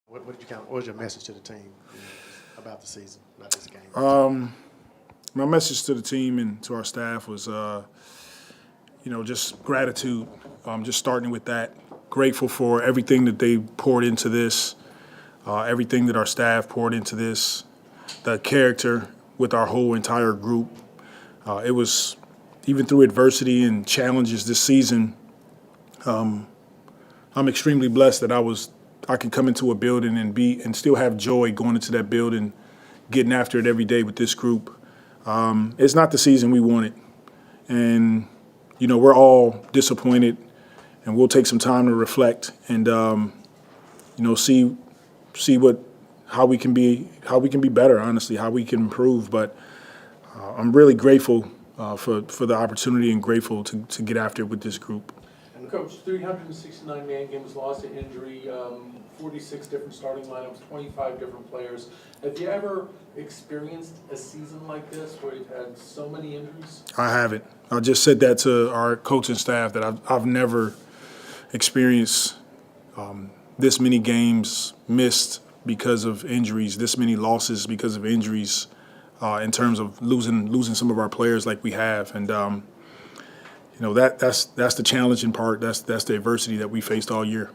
What was your message to the team about the season, about this game? My message to the team and to our staff was, just gratitude. Just starting with that. Grateful for everything that they poured into this, everything that our staff poured into this, the character with our whole entire group. It was, even through adversity and challenges this season, I'm extremely blessed that I can come into a building and still have joy going into that building, getting after it every day with this group. It's not the season we wanted, and we're all disappointed, and we'll take some time to reflect and see how we can be better. Honestly, how we can improve. But I'm really grateful for the opportunity and grateful to get after it with this group. Coach, 369 man games, lost to injury, 46 different starting lineups, 25 different players. Have you ever experienced a season like this where you've had so many injuries? I haven't. I just said that to our coaching staff that I've never experienced this many games missed because of injuries, this many losses because of injuries, in terms of losing some of our players like we have, and that's the challenging part. That's the adversity that we faced all year.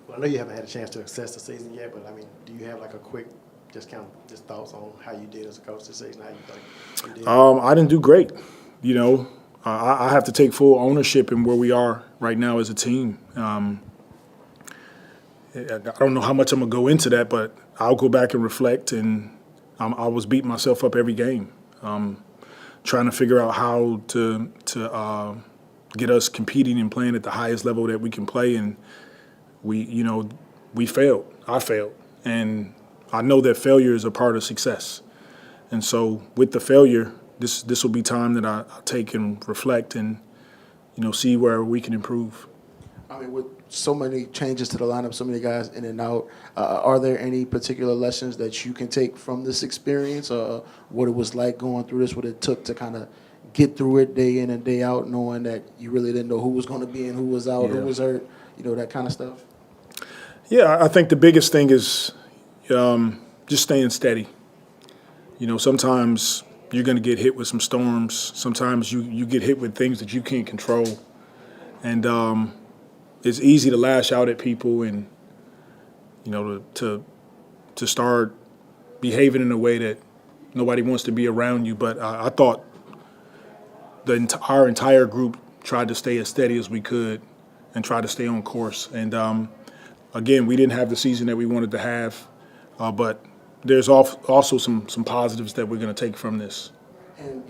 Well, I know you haven't had a chance to assess the season yet, but do you have like a quick, just thoughts on how you did as a coach this season? How you think you did? I didn't do great. I have to take full ownership in where we are right now as a team. I don't know how much I'm gonna go into that, but I'll go back and reflect. And I was beating myself up every game, trying to figure out how to get us competing and playing at the highest level that we can play. And we failed. I failed, and I know that failure is a part of success. And so with the failure, this will be time that I take and reflect and see where we can improve. With so many changes to the lineup, so many guys in and out, are there any particular lessons that you can take from this experience, what it was like going through this, what it took to kind of get through it day in and day out, knowing that you really didn't know who was going to be in, who was out, who was hurt, that kind of stuff? Yeah, I think the biggest thing is just staying steady. Sometimes you're going to get hit with some storms. Sometimes you get hit with things that you can't control. And it's easy to lash out at people and, to start behaving in a way that nobody wants to be around you. But I thought our entire group tried to stay as steady as we could and try to stay on course. And again, we didn't have the season that we wanted to have, but there's also some positives that we're going to take from this. And,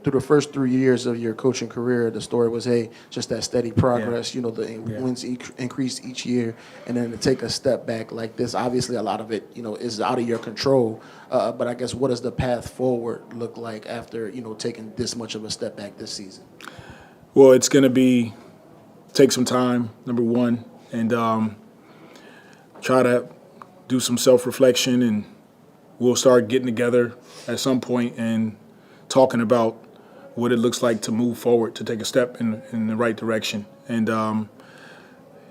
through the first 3 years of your coaching career, the story was, just that steady progress, the wins increase each year. And then to take a step back like this, obviously a lot of it, is out of your control. But I guess what does the path forward look like after, taking this much of a step back this season? Well, it's going to take some time, number one, and try to do some self-reflection, and we'll start getting together at some point and talking about what it looks like to move forward, to take a step in the right direction. And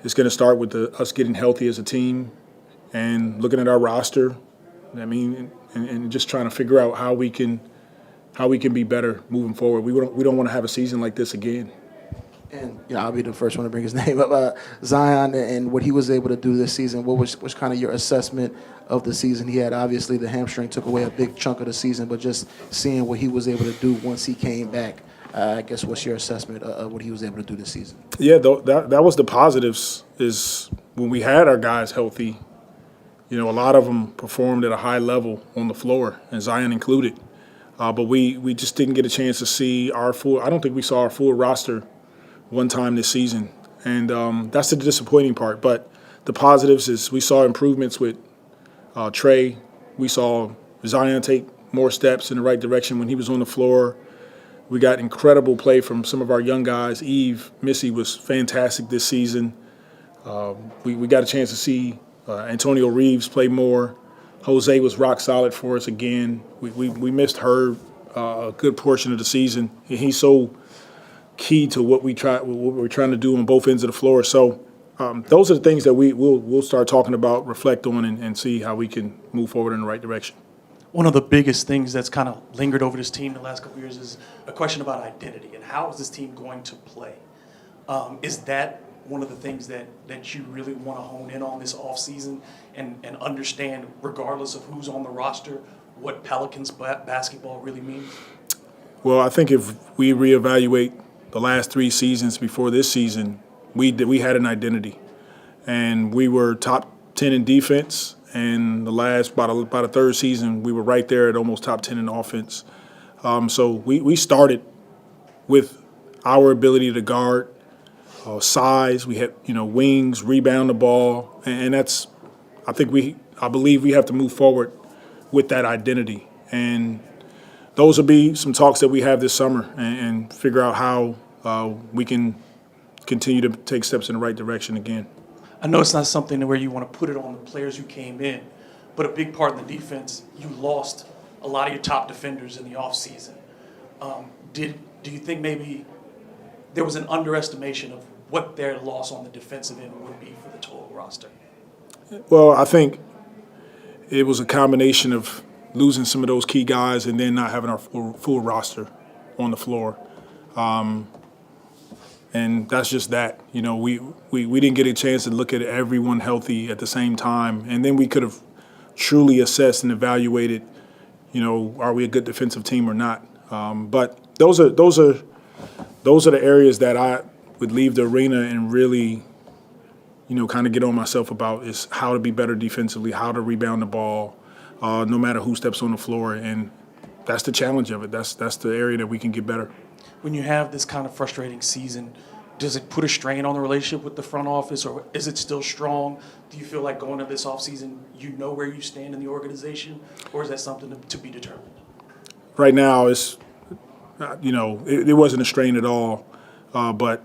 it's going to start with us getting healthy as a team and looking at our roster, and just trying to figure out how we can be better moving forward. We don't want to have a season like this again. And I'll be the first one to bring his name up. Zion and what he was able to do this season. What was kind of your assessment of the season he had? Obviously, the hamstring took away a big chunk of the season, but just seeing what he was able to do once he came back, I guess what's your assessment of what he was able to do this season? Yeah, that was the positives. Is when we had our guys healthy, a lot of them performed at a high level on the floor, and Zion included. But we just didn't get a chance to see our full. I don't think we saw our full roster one time this season, and that's the disappointing part. But the positives is we saw improvements with Trey. We saw Zion take more steps in the right direction when he was on the floor. We got incredible play from some of our young guys. Missy was fantastic this season. We got a chance to see Antonio Reeves play more. Jose was rock solid for us again. We missed her a good portion of the season. He's so key to what we're trying to do on both ends of the floor. So those are the things that we'll start talking about, reflect on, and see how we can move forward in the right direction. One of the biggest things that's kind of lingered over this team the last couple of years is a question about identity and how is this team going to play? Is that one of the things that you really want to hone in on this offseason and understand, regardless of who's on the roster, what Pelicans basketball really means? Well, I think if we reevaluate the last 3 seasons before this season, we had an identity, and we were top 10 in defense. And the last, about a third season, we were right there at almost top 10 in offense. So we started with our ability to guard, size. We had, wings, rebound the ball, and that's, I believe we have to move forward with that identity. And those will be some talks that we have this summer and figure out how we can continue to take steps in the right direction again. I know it's not something where you want to put it on the players who came in, but a big part in the defense, you lost a lot of your top defenders in the offseason. Do you think maybe there was an underestimation of what their loss on the defensive end would be for the total roster? Well, I think it was a combination of losing some of those key guys and then not having our full roster on the floor. And that's just that. We didn't get a chance to look at everyone healthy at the same time. And then we could have truly assessed and evaluated, are we a good defensive team or not? But those are the areas that I would leave the arena and really, kind of get on myself about, is how to be better defensively, how to rebound the ball, no matter who steps on the floor. And that's the challenge of it. That's the area that we can get better. When you have this kind of frustrating season, does it put a strain on the relationship with the front office, or is it still strong? Do you feel like going into this offseason, you know where you stand in the organization, or is that something to be determined? Right now, it's, it wasn't a strain at all. But,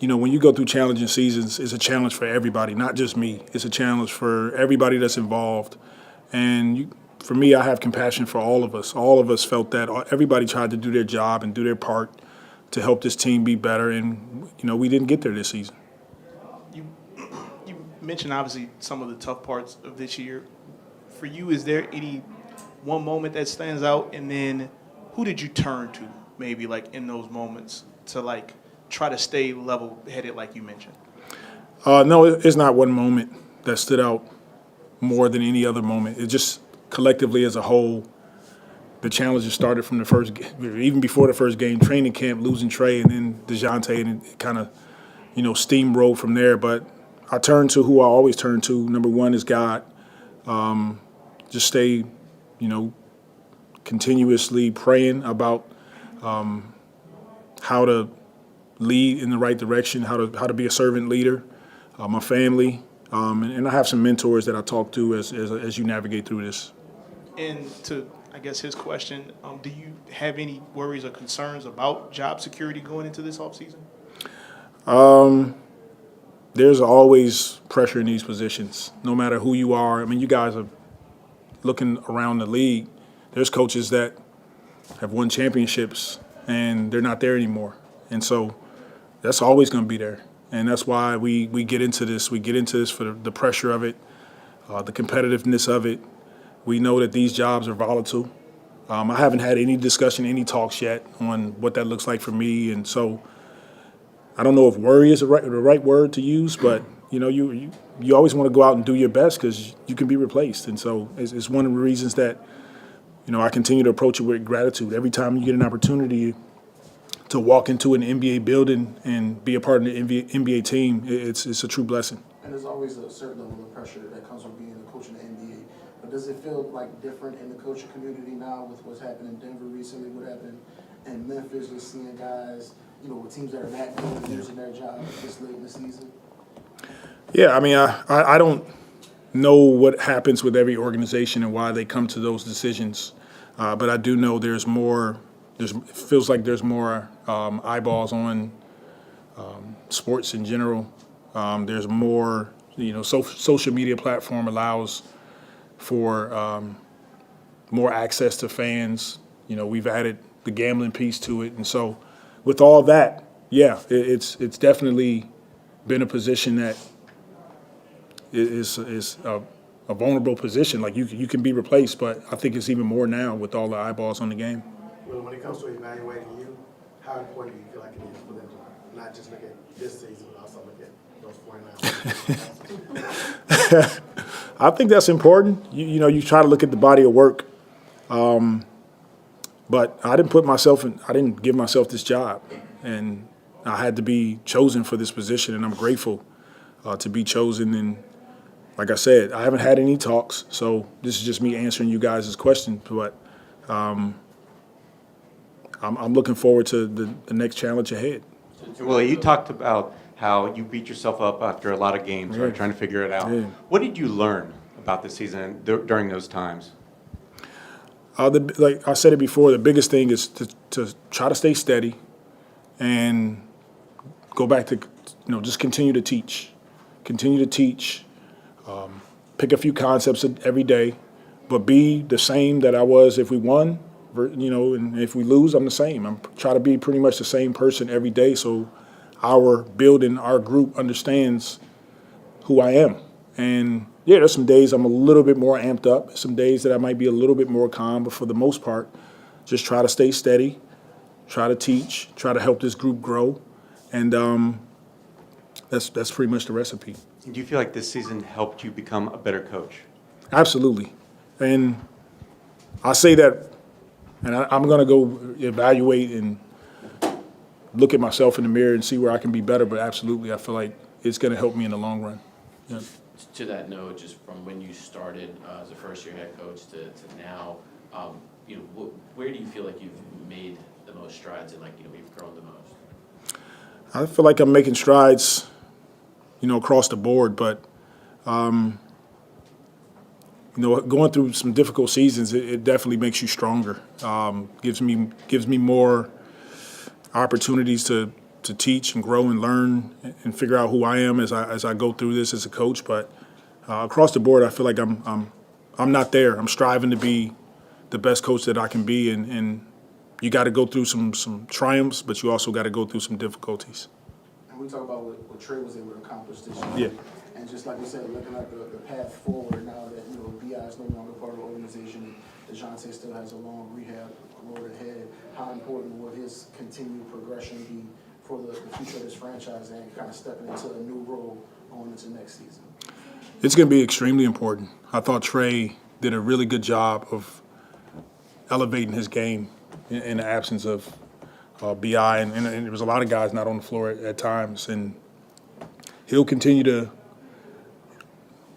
when you go through challenging seasons, it's a challenge for everybody, not just me. It's a challenge for everybody that's involved. And for me, I have compassion for all of us. All of us felt that. Everybody tried to do their job and do their part to help this team be better, and we didn't get there this season. You mentioned obviously some of the tough parts of this year. For you, is there any one moment that stands out, and then who did you turn to maybe like in those moments to like try to stay level-headed like you mentioned? No, it's not one moment that stood out more than any other moment. It just collectively as a whole, the challenges started from the first, even before the first game, training camp, losing Trey, and then DeJounte, and it kind of, steamrolled from there. But I turned to who I always turn to. Number one is God. Just stay, continuously praying about how to lead in the right direction, how to be a servant leader, my family, and I have some mentors that I talk to as you navigate through this. And to, I guess, his question, do you have any worries or concerns about job security going into this offseason? There's always pressure in these positions, no matter who you are. I mean, you guys are looking around the league. There's coaches that have won championships, and they're not there anymore. And so that's always going to be there. And that's why we get into this. We get into this for the pressure of it, the competitiveness of it. We know that these jobs are volatile. I haven't had any discussion, any talks yet on what that looks like for me. And so I don't know if worry is the right word to use, but, you always want to go out and do your best because you can be replaced. And so it's one of the reasons that, I continue to approach it with gratitude. Every time you get an opportunity to walk into an NBA building and be a part of the NBA team, it's a true blessing. And there's always a certain level of pressure that comes from being a coach in the NBA. But does it feel like different in the coaching community now with what's happened in Denver recently, what happened in Memphis, just seeing guys, with teams that are that good and losing their job this late in the season? Yeah, I mean, I don't know what happens with every organization and why they come to those decisions, but I do know there's more. It feels like there's more eyeballs on sports in general. There's more, social media platform allows for more access to fans. We've added the gambling piece to it. And so with all that, yeah, it's definitely been a position that is a vulnerable position. Like you can be replaced, but I think it's even more now with all the eyeballs on the game. Well, when it comes to evaluating you, how important do you feel like it is for them to not just look at this season, but also look at those 49 seasons? I think that's important. You try to look at the body of work, but I didn't give myself this job, and I had to be chosen for this position, and I'm grateful to be chosen. And like I said, I haven't had any talks, so this is just me answering you guys' questions. But I'm looking forward to the next challenge ahead. Willie, you talked about how you beat yourself up after a lot of games, right, trying to figure it out. Yeah. What did you learn about the season during those times? Like I said it before, the biggest thing is to try to stay steady and go back to, just continue to teach. Continue to teach. Pick a few concepts every day, but be the same that I was if we won, and if we lose, I'm the same. I'm try to be pretty much the same person every day, so our group understands who I am. And yeah, there's some days I'm a little bit more amped up, some days that I might be a little bit more calm, but for the most part, just try to stay steady, try to teach, try to help this group grow, and that's pretty much the recipe. Do you feel like this season helped you become a better coach? Absolutely. And I say that, and I'm going to go evaluate and look at myself in the mirror and see where I can be better, but absolutely, I feel like it's going to help me in the long run. Yeah. To that note, just from when you started as a first-year head coach to now, where do you feel like you've made the most strides and you've grown the most? I feel like I'm making strides, across the board, but going through some difficult seasons, it definitely makes you stronger. Gives me more opportunities to teach and grow and learn and figure out who I am as I go through this as a coach. But across the board, I feel like I'm not there. I'm striving to be the best coach that I can be, and you got to go through some triumphs, but you also got to go through some difficulties. And we talk about what Trey was able to accomplish this year. Yeah. And just like we said, looking at the path forward now that, B.I. is no longer part of the organization, DeJounte still has a long rehab road ahead. How important will his continued progression be for the future of this franchise and kind of stepping into a new role going into next season? It's going to be extremely important. I thought Trey did a really good job of elevating his game in the absence of B.I. And there was a lot of guys not on the floor at times. And he'll continue to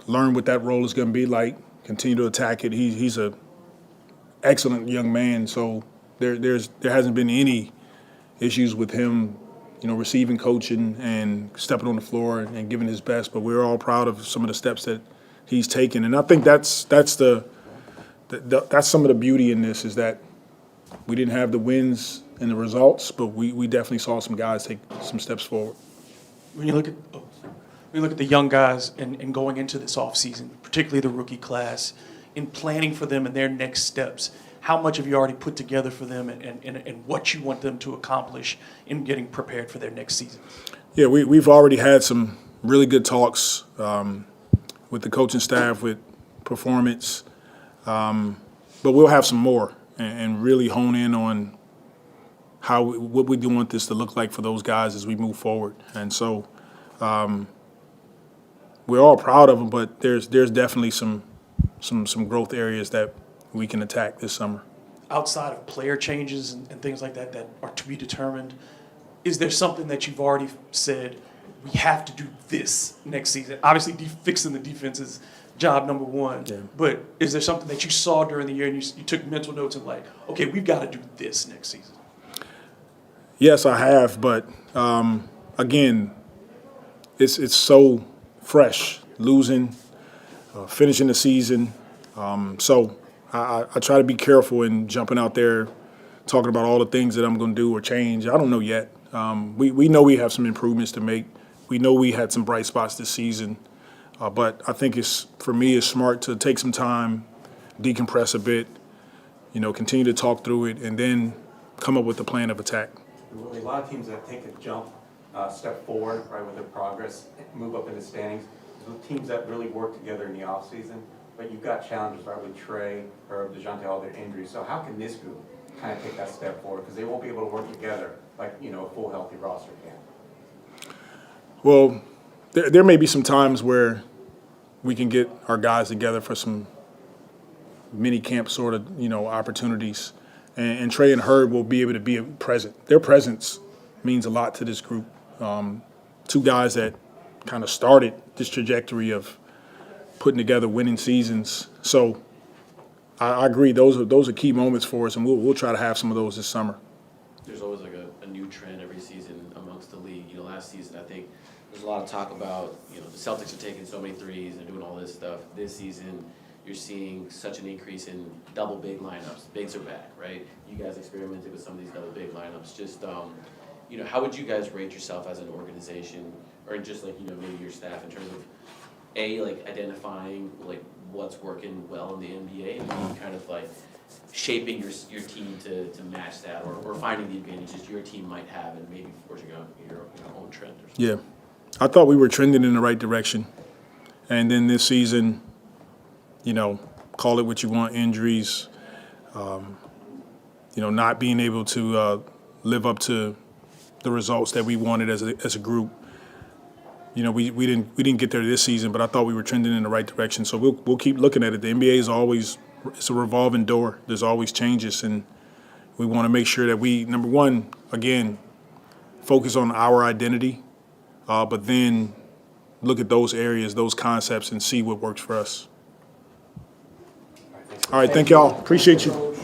learn what that role is going to be like, continue to attack it. He's a excellent young man, so there hasn't been any issues with him, receiving coaching and stepping on the floor and giving his best. But we're all proud of some of the steps that he's taken, and I think that's some of the beauty in this is that we didn't have the wins and the results, but we definitely saw some guys take some steps forward. When you look at the young guys and going into this offseason, particularly the rookie class, in planning for them and their next steps, how much have you already put together for them and what you want them to accomplish in getting prepared for their next season? Yeah, we've already had some really good talks with the coaching staff, with performance, but we'll have some more and really hone in on what we do want this to look like for those guys as we move forward. And so we're all proud of them, but there's definitely some growth areas that we can attack this summer. Outside of player changes and things like that are to be determined, is there something that you've already said, we have to do this next season? Obviously, fixing the defense is job number one, but is there something that you saw during the year and you took mental notes and okay, we've got to do this next season? Yes, I have, but again, it's so fresh, losing, finishing the season. So I try to be careful in jumping out there, talking about all the things that I'm going to do or change. I don't know yet. We know we have some improvements to make. We know we had some bright spots this season, but I think for me, it's smart to take some time, decompress a bit, continue to talk through it, and then come up with a plan of attack. A lot of teams that take a jump step forward, right, with their progress, move up in the standings. The teams that really work together in the offseason, but you've got challenges, right, with Trey, Herb, DeJounte, all their injuries. So how can this group kind of take that step forward? Because they won't be able to work together like, a full healthy roster can. Well, there may be some times where we can get our guys together for some mini camp sort of, opportunities. And Trey and Herb will be able to be present. Their presence means a lot to this group. Two guys that kind of started this trajectory of putting together winning seasons. So I agree. Those are key moments for us, and we'll try to have some of those this summer. There's always like a new trend every season amongst the league. Last season, I think there's a lot of talk about, the Celtics are taking so many threes and doing all this stuff. This season, you're seeing such an increase in double big lineups. Bigs are back, right? You guys experimented with some of these double big lineups. Just, how would you guys rate yourself as an organization, or just like, maybe your staff in terms of identifying what's working well in the NBA, and then kind of shaping your team to match that, or finding the advantages your team might have and maybe forging out your own trend or something. Yeah. I thought we were trending in the right direction. And then this season, call it what you want, injuries, not being able to live up to the results that we wanted as a group. We didn't get there this season, but I thought we were trending in the right direction. So we'll keep looking at it. The NBA is always, it's a revolving door. There's always changes, and we want to make sure that we, number one, again, focus on our identity, but then look at those areas, those concepts, and see what works for us. All right, thank y'all. Appreciate you.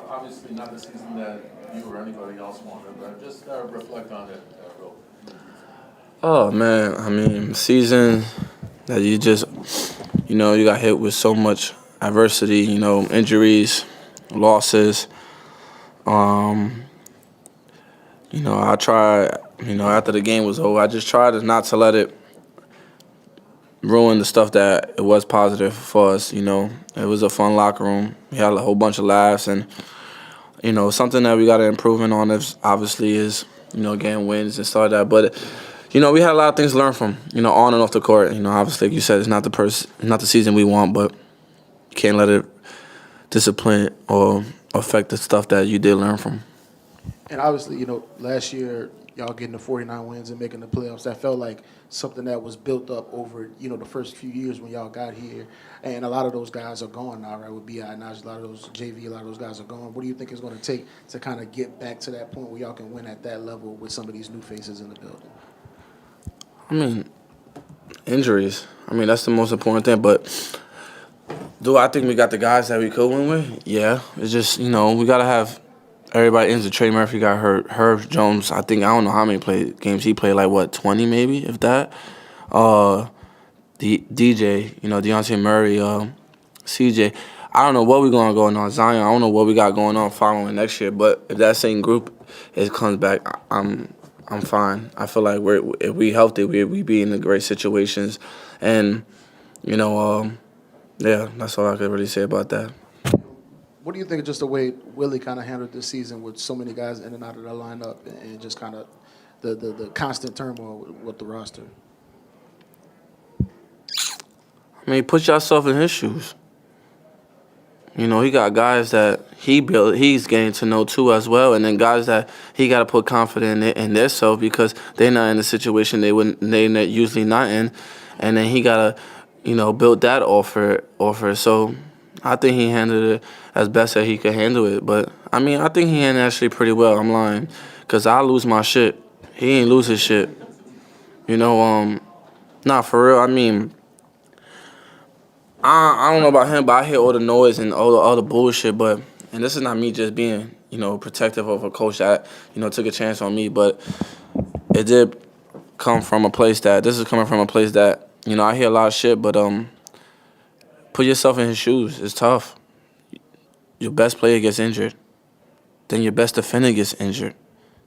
Obviously not the season that you or anybody else wanted, but just reflect on it real. Oh man, I mean, season that you just, you got hit with so much adversity, injuries, losses. I tried, after the game was over, I just tried not to let it ruin the stuff that it was positive for us, It was a fun locker room. We had a whole bunch of laughs, and, something that we got to improve on obviously is, getting wins and stuff like that. But, we had a lot of things to learn from, on and off the court. Obviously, like you said, it's not the season we want, but you can't let it discipline or affect the stuff that you did learn from. And obviously, last year, y'all getting the 49 wins and making the playoffs, that felt like something that was built up over, the first few years when y'all got here. And a lot of those guys are gone now, right, with B.I. Naj, a lot of those JV, a lot of those guys are gone. What do you think it's going to take to kind of get back to that point where y'all can win at that level with some of these new faces in the building? I mean, injuries. That's the most important thing. But do I think we got the guys that we could win with? Yeah. It's just, we got to have everybody injured. Trey Murphy got hurt. Herb Jones, I don't know how many games he played, 20 maybe, if that. The DJ, Deontay Murray, CJ. I don't know what we're going to go on. Zion, I don't know what we got going on following next year. But if that same group comes back, I'm fine. I feel like if we healthy, we be in the great situations. And, yeah, that's all I could really say about that. What do you think of just the way Willie kind of handled this season with so many guys in and out of the lineup and just kind of the constant turmoil with the roster? Put yourself in his shoes. He got guys that he built, he's getting to know too as well, and then guys that he got to put confidence in themselves because they're not in the situation they're usually not in, and then he got to, build that offer. So I think he handled it as best that he could handle it. But I think he handled it actually pretty well. I'm lying, cause I lose my shit. He ain't lose his shit. Nah, for real. I don't know about him, but I hear all the noise and all the bullshit. And this is not me just being, protective of a coach that, took a chance on me. But it did come from a place that, I hear a lot of shit. But put yourself in his shoes. It's tough. Your best player gets injured. Then your best defender gets injured.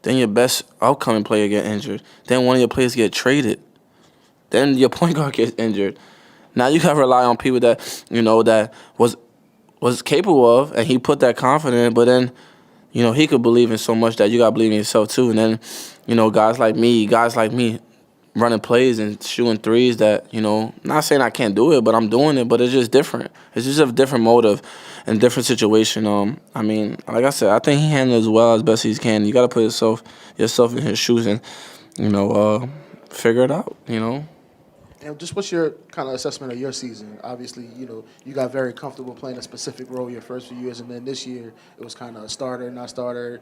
Then your best outcoming player gets injured. Then one of your players get traded. Then your point guard gets injured. Now you gotta rely on people that that was capable of, and he put that confidence in. But then, he could believe in so much that you gotta believe in yourself too. And then, guys like me, running plays and shooting threes that not saying I can't do it, but I'm doing it. But it's just different. It's just a different motive and different situation. Like I said, I think he handled it as well as best he can. You gotta put yourself in his shoes and figure it out. And just what's your kind of assessment of your season? Obviously, you got very comfortable playing a specific role your first few years, and then this year it was kind of starter, not starter,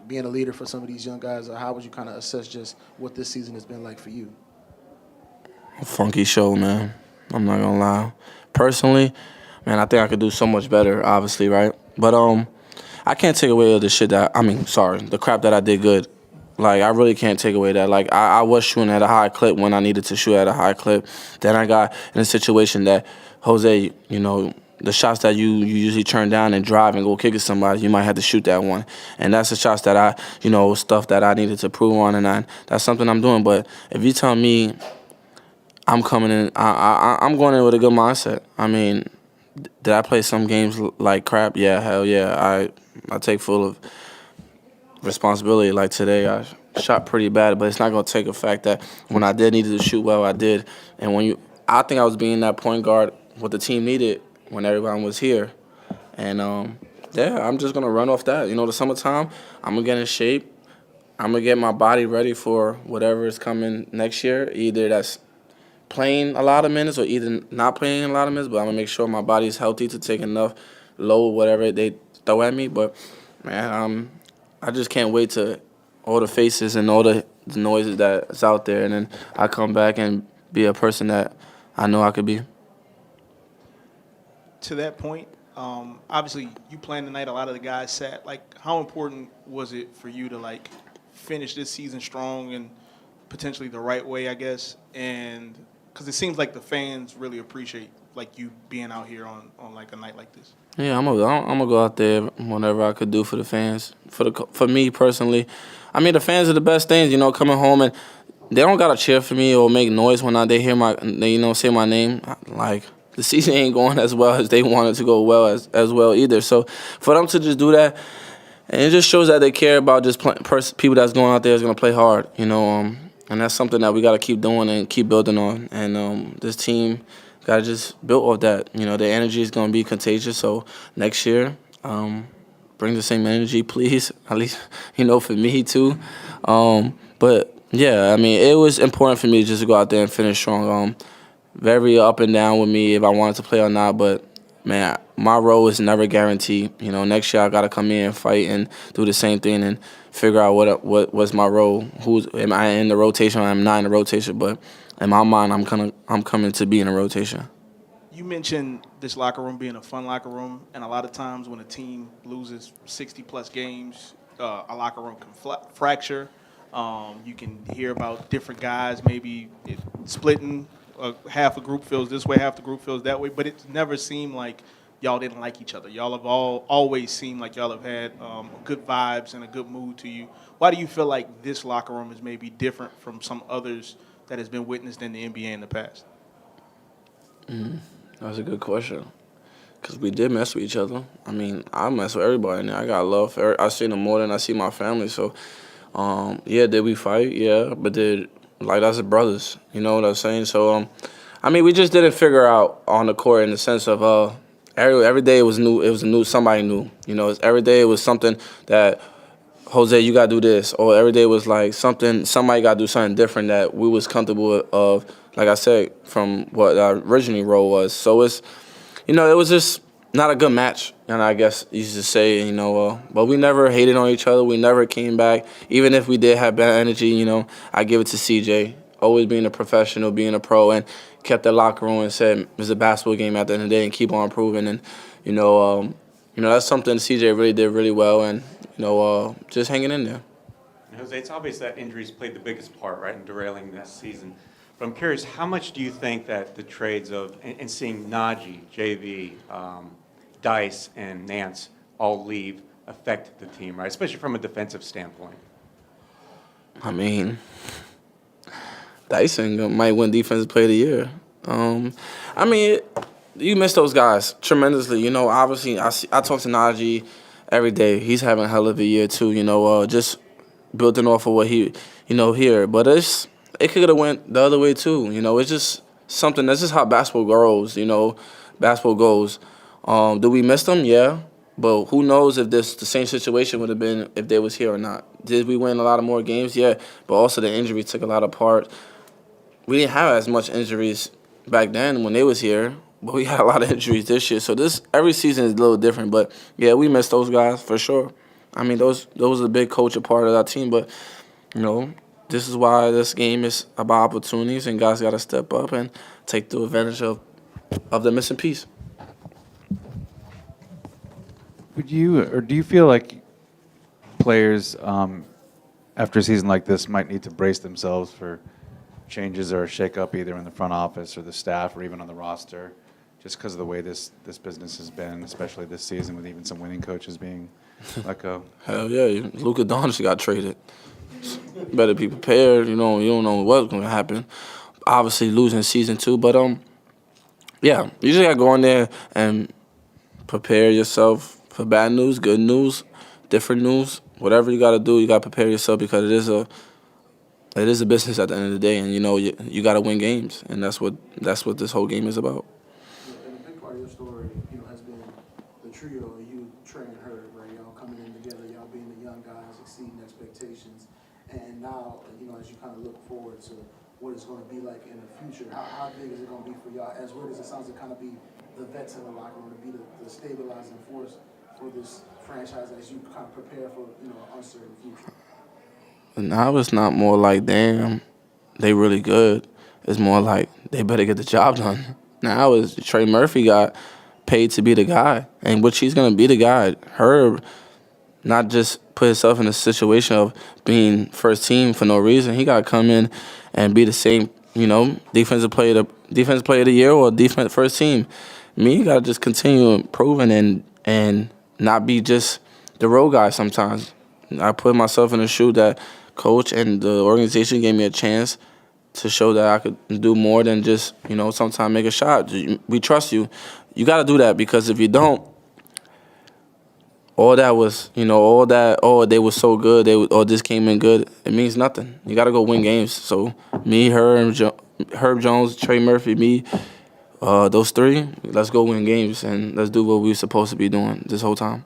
being a leader for some of these young guys. How would you kind of assess just what this season has been like for you? A funky show, man. I'm not going to lie. Personally, man, I think I could do so much better, obviously, right? But I can't take away the shit the crap that I did good. I really can't take away that. I was shooting at a high clip when I needed to shoot at a high clip. Then I got in a situation that, Jose, the shots that you usually turn down and drive and go kick at somebody, you might have to shoot that one. And that's the shots that stuff that I needed to prove on, and that's something I'm doing. But if you tell me I'm coming in, I'm going in with a good mindset. Did I play some games like crap? Yeah, hell yeah. I take full of responsibility. Like today, I shot pretty bad, but it's not gonna take a fact that when I did needed to shoot well, I did. And I think I was being that point guard what the team needed when everyone was here. And I'm just gonna run off that. The summertime, I'm gonna get in shape. I'm gonna get my body ready for whatever is coming next year. Either that's playing a lot of minutes or either not playing a lot of minutes. But I'm gonna make sure my body's healthy to take enough load, whatever they throw at me. But man, I just can't wait to all the faces and all the noises that's out there, and then I come back and be a person that I know I could be. To that point, Obviously, you playing tonight. A lot of the guys sat. Like, how important was it for you to like finish this season strong and potentially the right way, I guess? And because it seems like the fans really appreciate like you being out here on like a night like this. Yeah, I'm gonna go out there whenever I could do for the fans. For me personally, I mean the fans are the best things. Coming home and they don't gotta cheer for me or make noise when they hear say my name. Like the season ain't going as well as they want it to go well as well either. So for them to just do that, and it just shows that they care about just people that's going out there is gonna play hard. And that's something that we gotta keep doing and keep building on. And this team gotta just build off that. The energy is gonna be contagious. So next year, bring the same energy, please. At least for me too. But yeah, I mean, it was important for me just to go out there and finish strong. Very up and down with me if I wanted to play or not. But man, my role is never guaranteed. Next year I gotta come in and fight and do the same thing and figure out what was my role. Am I in the rotation or am I not in the rotation? But in my mind, I'm coming to be in a rotation. You mentioned this locker room being a fun locker room, and a lot of times when a team loses 60-plus games, a locker room can fracture. You can hear about different guys maybe splitting. Half a group feels this way, half the group feels that way, but it never seemed like y'all didn't like each other. Y'all have always seemed like y'all have had good vibes and a good mood to you. Why do you feel like this locker room is maybe different from some others that has been witnessed in the NBA in the past? That's a good question. Because we did mess with each other. I mean, I mess with everybody in there. I got love for I see them more than I see my family. So, yeah, did we fight? Yeah, but that's brothers. You know what I'm saying? So, I mean, we just didn't figure out on the court in the sense of every day it was new. It was somebody new. Every day it was something that, Jose, you got to do this. Or every day was like somebody got to do something different that we was comfortable of, like I said, from what our original role was. So it was just not a good match, and I guess you should say, but we never hated on each other. We never came back. Even if we did have bad energy, I give it to CJ. Always being a professional, being a pro, and kept the locker room and said it's a basketball game at the end of the day and keep on improving. And, that's something CJ really did really well, and, just hanging in there. Jose, it's obvious that injuries played the biggest part, right, in derailing this season. But I'm curious, how much do you think that the trades of and seeing Najee, JV, Dice, and Nance all leave affect the team, right, especially from a defensive standpoint? I mean, Dyson might win Defensive Player of the Year. I mean, you miss those guys tremendously. Obviously, I talk to Najee every day. He's having a hell of a year too. Just building off of what he, here. But it could have went the other way too. It's just something. That's just how basketball grows. Basketball goes. Do we miss them? Yeah. But who knows if the same situation would have been if they was here or not. Did we win a lot of more games? Yeah. But also the injury took a lot of part. We didn't have as much injuries back then when they was here, but we had a lot of injuries this year. So every season is a little different. But yeah, we miss those guys for sure. I mean, those are a big culture part of our team. But this is why this game is about opportunities, and guys got to step up and take the advantage of the missing piece. Do you feel like players after a season like this might need to brace themselves for changes or a shake-up either in the front office or the staff or even on the roster, just because of the way this business has been, especially this season with even some winning coaches being let go? Hell yeah, Luka Doncic got traded. Better be prepared. You don't know what's going to happen. Obviously losing season 2, but yeah, you just got to go in there and prepare yourself for bad news, good news, different news, whatever you got to do. You got to prepare yourself because it is a business at the end of the day, and you got to win games, and that's what this whole game is about. And a big part of your story, has been the trio of you, Trey and Herb, right? Y'all coming in together, y'all being the young guys, exceeding expectations, and now, as you kind of look forward to what it's going to be like in the future, how big is it going to be for y'all? As weird as it sounds, to kind of be the vets in the locker room, to be the stabilizing force for this franchise as you kind of prepare for an uncertain future. Now it's not more like, damn, they really good. It's more like they better get the job done. Now it's Trey Murphy got paid to be the guy, and which he's gonna be the guy. Herb, not just put himself in a situation of being first team for no reason. He gotta come in and be the same, defensive player of the year or defense first team. Me, you gotta just continue improving and not be just the role guy sometimes. I put myself in a shoe that coach and the organization gave me a chance to show that I could do more than just, sometimes make a shot. We trust you. You got to do that, because if you don't, all that was, they were so good, this came in good, it means nothing. You got to go win games. So me, Herb Jones, Trey Murphy, me, those three, let's go win games and let's do what we were supposed to be doing this whole time.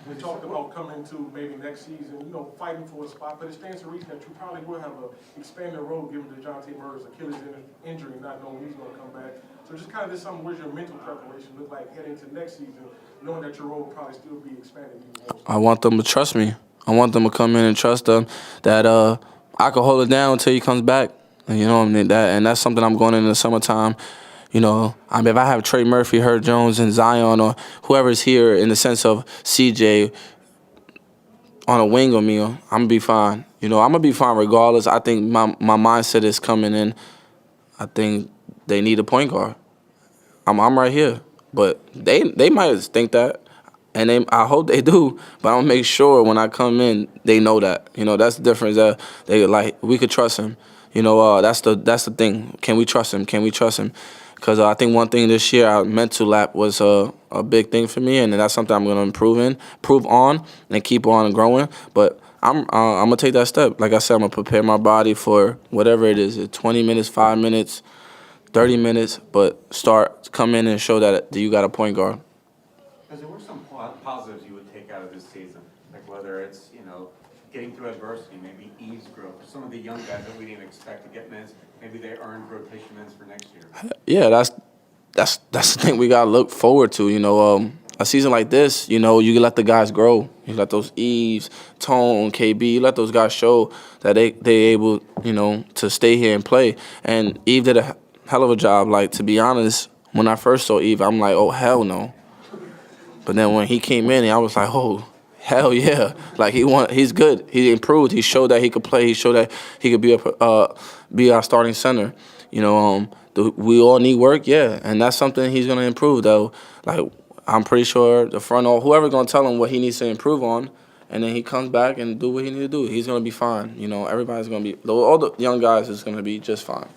We talked about coming to maybe next season, fighting for a spot, but it stands to reason that you probably will have an expanded role given DeJounte Murray's Achilles injury, not knowing he's going to come back. So just kind of this something, where's your mental preparation look like heading to next season, knowing that your role will probably still be expanded even more? I want them to trust me. I want them to come in and trust them that I can hold it down until he comes back. And that's something I'm going in the summertime. If I have Trey Murphy, Herb Jones, and Zion, or whoever's here in the sense of CJ on a wing of me, I'm going to be fine. I'm going to be fine regardless. I think my mindset is coming in. I think they need a point guard. I'm right here. But they might think that, and I hope they do, but I'm going to make sure when I come in, they know that. That's the difference. That we could trust him. That's the thing. Can we trust him? Can we trust him? Because I think one thing this year, our mental lap was a big thing for me, and that's something I'm going to improve on, and keep on growing. But I'm going to take that step. Like I said, I'm going to prepare my body for whatever it is, 20 minutes, 5 minutes, 30 minutes, but come in and show that you got a point guard. Because there were some positives you would take out of this season, like whether it's, getting through adversity, maybe ease growth. For some of the young guys that we didn't expect to get minutes, maybe they earned rotation minutes for next year. Yeah, that's the thing we got to look forward to. A season like this, you can let the guys grow. You let those Eves, Tone, KB, you let those guys show that they able, to stay here and play. And Eve did a hell of a job. Like, to be honest, when I first saw Eve, I'm like, oh, hell no. But then when he came in, I was like, oh, hell yeah. Like, he's good. He improved. He showed that he could play. He showed that he could be our starting center. We all need work, yeah. And that's something he's going to improve, though. Like, I'm pretty sure the front or whoever's going to tell him what he needs to improve on, and then he comes back and do what he needs to do. He's going to be fine. Everybody's going to be – all the young guys is going to be just fine.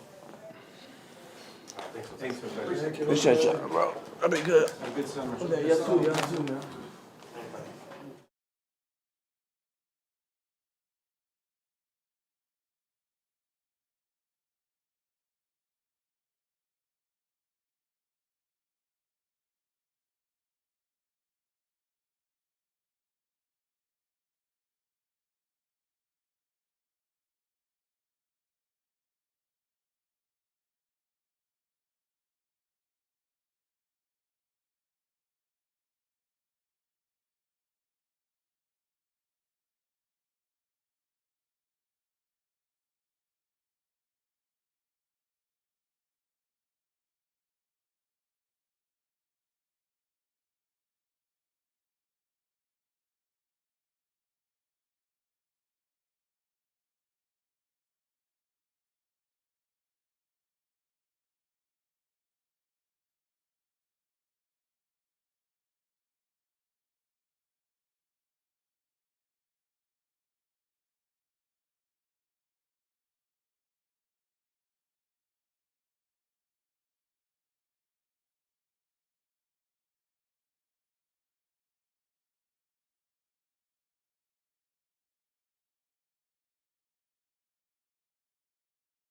Thanks for that. Appreciate you, bro. That'd be good. Have a good summer. Yeah, you too, man.